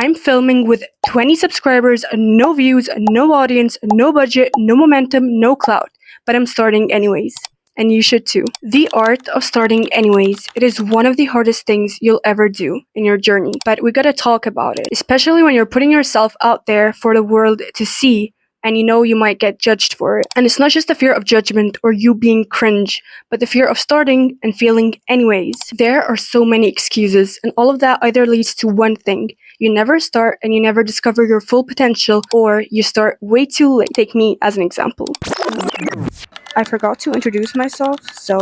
I'm filming with 20 subscribers, no views, no audience, no budget, no momentum, no clout. But I'm starting anyways. And you should too. The art of starting anyways. It is one of the hardest things you'll ever do in your journey. But we gotta talk about it, especially when you're putting yourself out there for the world to see and you know you might get judged for it. And it's not just the fear of judgment or you being cringe, but the fear of starting and failing anyways. There are so many excuses, and all of that either leads to one thing. You never start and you never discover your full potential, or you start way too late. Take me as an example. I forgot to introduce myself, so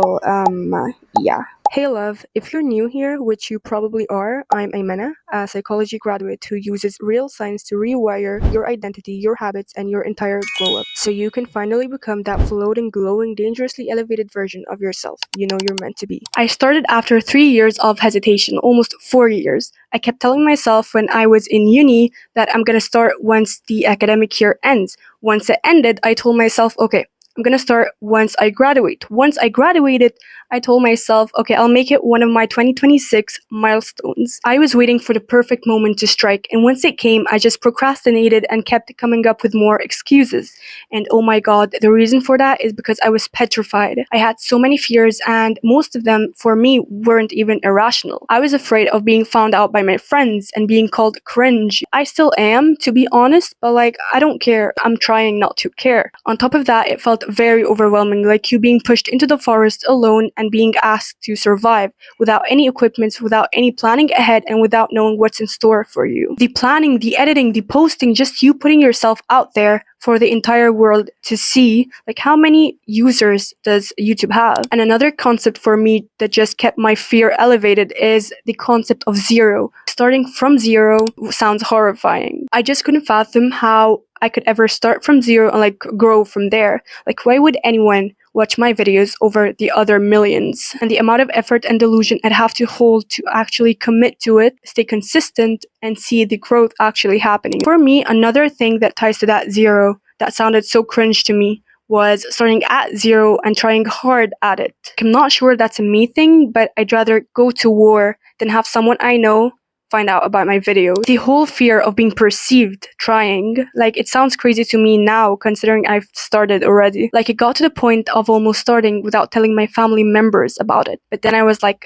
yeah. Hey love, if you're new here, which you probably are, I'm Aymana, a psychology graduate who uses real science to rewire your identity, your habits, and your entire glow up, so you can finally become that floating, glowing, dangerously elevated version of yourself you know you're meant to be. I started after 3 years of hesitation, almost 4 years. I kept telling myself when I was in uni that I'm gonna start once the academic year ends. Once it ended, I told myself, okay, I'm gonna start once I graduate. Once I graduated, I told myself, okay, I'll make it one of my 2026 milestones. I was waiting for the perfect moment to strike, and once it came, I just procrastinated and kept coming up with more excuses. And oh my god, the reason for that is because I was petrified. I had so many fears, and most of them, for me, weren't even irrational. I was afraid of being found out by my friends and being called cringe. I still am, to be honest, but I don't care. I'm trying not to care. On top of that, it felt very overwhelming, like you being pushed into the forest alone and being asked to survive without any equipment, without any planning ahead, and without knowing what's in store for you. The planning, the editing, the posting, just you putting yourself out there for the entire world to see. Like, how many users does YouTube have? And another concept for me that just kept my fear elevated is the concept of zero. Starting from zero sounds horrifying. I just couldn't fathom how I could ever start from zero and grow from there. Why would anyone watch my videos over the other millions? And the amount of effort and delusion I'd have to hold to actually commit to it, stay consistent, and see the growth actually happening. For me, another thing that ties to that zero that sounded so cringe to me was starting at zero and trying hard at it. I'm not sure that's a me thing, but I'd rather go to war than have someone I know find out about my videos. The whole fear of being perceived trying, it sounds crazy to me now considering I've started already. It got to the point of almost starting without telling my family members about it. But then I was like,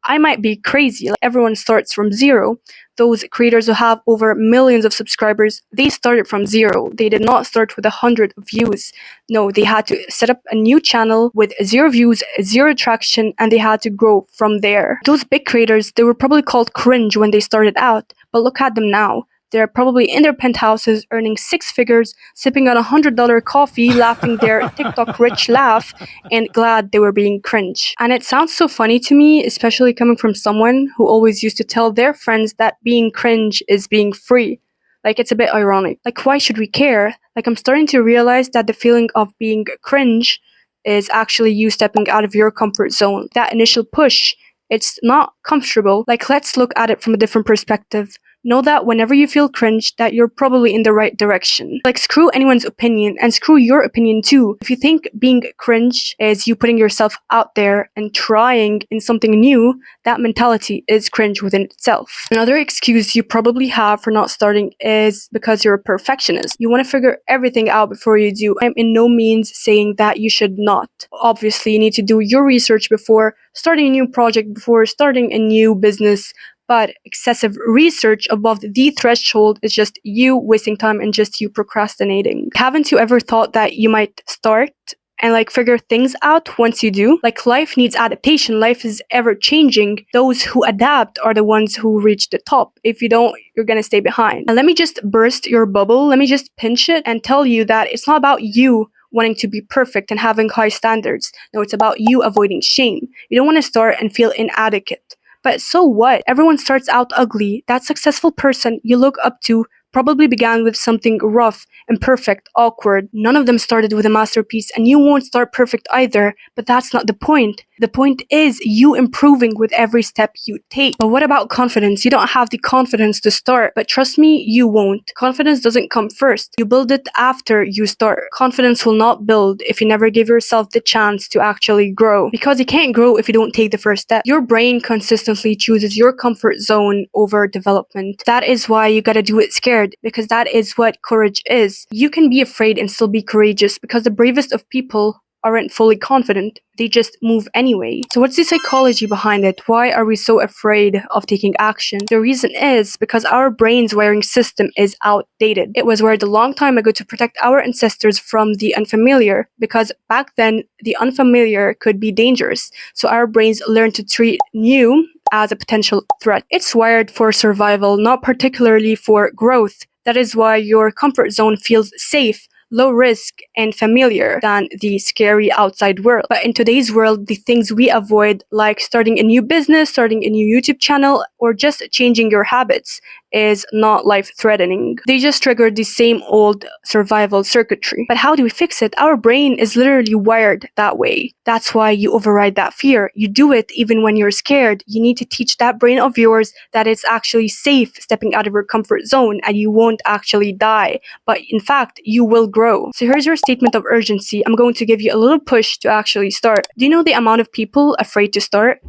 I might be crazy. Everyone starts from zero. Those creators who have over millions of subscribers, they started from zero. They did not start with 100 views. No, they had to set up a new channel with 0 views, 0 traction, and they had to grow from there. Those big creators, they were probably called cringe when they started out, but look at them now. They're probably in their penthouses earning 6 figures, sipping on $100 coffee, laughing their TikTok rich laugh, and glad they were being cringe. And it sounds so funny to me, especially coming from someone who always used to tell their friends that being cringe is being free. It's a bit ironic. Why should we care? I'm starting to realize that the feeling of being cringe is actually you stepping out of your comfort zone. That initial push, it's not comfortable. Let's look at it from a different perspective. Know that whenever you feel cringe, that you're probably in the right direction. Screw anyone's opinion, and screw your opinion too. If you think being cringe is you putting yourself out there and trying in something new, that mentality is cringe within itself. Another excuse you probably have for not starting is because you're a perfectionist. You want to figure everything out before you do. I'm in no means saying that you should not. Obviously, you need to do your research before starting a new project, before starting a new business. But excessive research above the threshold is just you wasting time and just you procrastinating. Haven't you ever thought that you might start and figure things out once you do? Life needs adaptation. Life is ever changing. Those who adapt are the ones who reach the top. If you don't, you're gonna stay behind. And let me just burst your bubble. Let me just pinch it and tell you that it's not about you wanting to be perfect and having high standards. No, it's about you avoiding shame. You don't want to start and feel inadequate. But so what? Everyone starts out ugly. That successful person you look up to probably began with something rough, imperfect, awkward. None of them started with a masterpiece, and you won't start perfect either, but that's not the point. The point is you improving with every step you take. But what about confidence? You don't have the confidence to start, but trust me, you won't. Confidence doesn't come first. You build it after you start. Confidence will not build if you never give yourself the chance to actually grow, because you can't grow if you don't take the first step. Your brain consistently chooses your comfort zone over development. That is why you gotta do it scared, because that is what courage is. You can be afraid and still be courageous, because the bravest of people aren't fully confident. They just move anyway. So what's the psychology behind it? Why are we so afraid of taking action? The reason is because our brain's wiring system is outdated. It was wired a long time ago to protect our ancestors from the unfamiliar, because back then the unfamiliar could be dangerous. So our brains learned to treat new as a potential threat. It's wired for survival, not particularly for growth. That is why your comfort zone feels safe, low risk, and familiar than the scary outside world. But in today's world, the things we avoid, like starting a new business, starting a new YouTube channel, or just changing your habits, is not life-threatening. They just trigger the same old survival circuitry. But how do we fix it? Our brain is literally wired that way. That's why you override that fear. You do it even when you're scared. You need to teach that brain of yours that it's actually safe stepping out of your comfort zone, and you won't actually die. But in fact, you will grow. So here's your statement of urgency. I'm going to give you a little push to actually start. Do you know the amount of people afraid to start?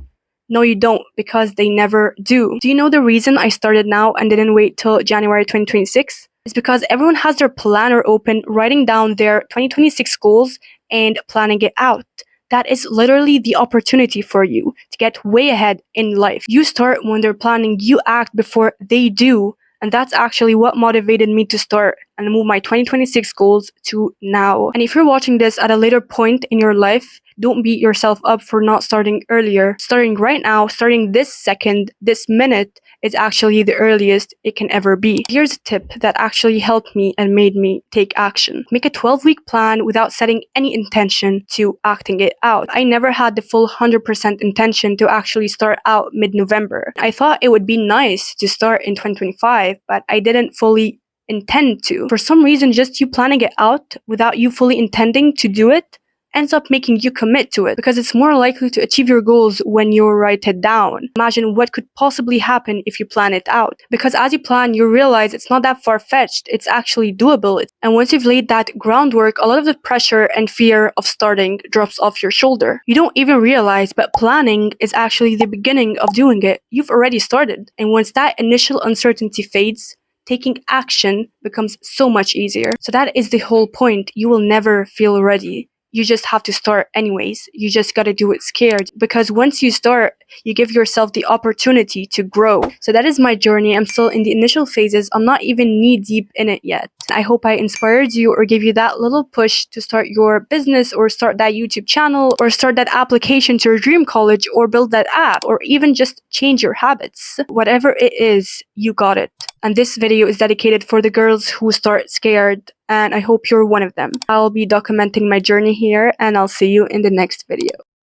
No, you don't, because they never do. Do you know the reason I started now and didn't wait till January 2026? It's because everyone has their planner open, writing down their 2026 goals and planning it out. That is literally the opportunity for you to get way ahead in life. You start when they're planning, you act before they do. And that's actually what motivated me to start and move my 2026 goals to now. And if you're watching this at a later point in your life, don't beat yourself up for not starting earlier. Starting right now, starting this second, this minute, is actually the earliest it can ever be. Here's a tip that actually helped me and made me take action. Make a 12-week plan without setting any intention to acting it out. I never had the full 100% intention to actually start out mid-November. I thought it would be nice to start in 2025, but I didn't fully intend to. For some reason, just you planning it out without you fully intending to do it ends up making you commit to it, because it's more likely to achieve your goals when you write it down. Imagine what could possibly happen if you plan it out, because as you plan, you realize it's not that far-fetched, it's actually doable. And once you've laid that groundwork, a lot of the pressure and fear of starting drops off your shoulder. You don't even realize, but planning is actually the beginning of doing it. You've already started. And once that initial uncertainty fades, taking action becomes so much easier. So that is the whole point. You will never feel ready. You just have to start anyways. You just gotta do it scared, because once you start, you give yourself the opportunity to grow. So that is my journey. I'm still in the initial phases. I'm not even knee deep in it yet. I hope I inspired you or gave you that little push to start your business, or start that YouTube channel, or start that application to your dream college, or build that app, or even just change your habits. Whatever it is, you got it. And this video is dedicated for the girls who start scared, and I hope you're one of them. I'll be documenting my journey here, and I'll see you in the next video.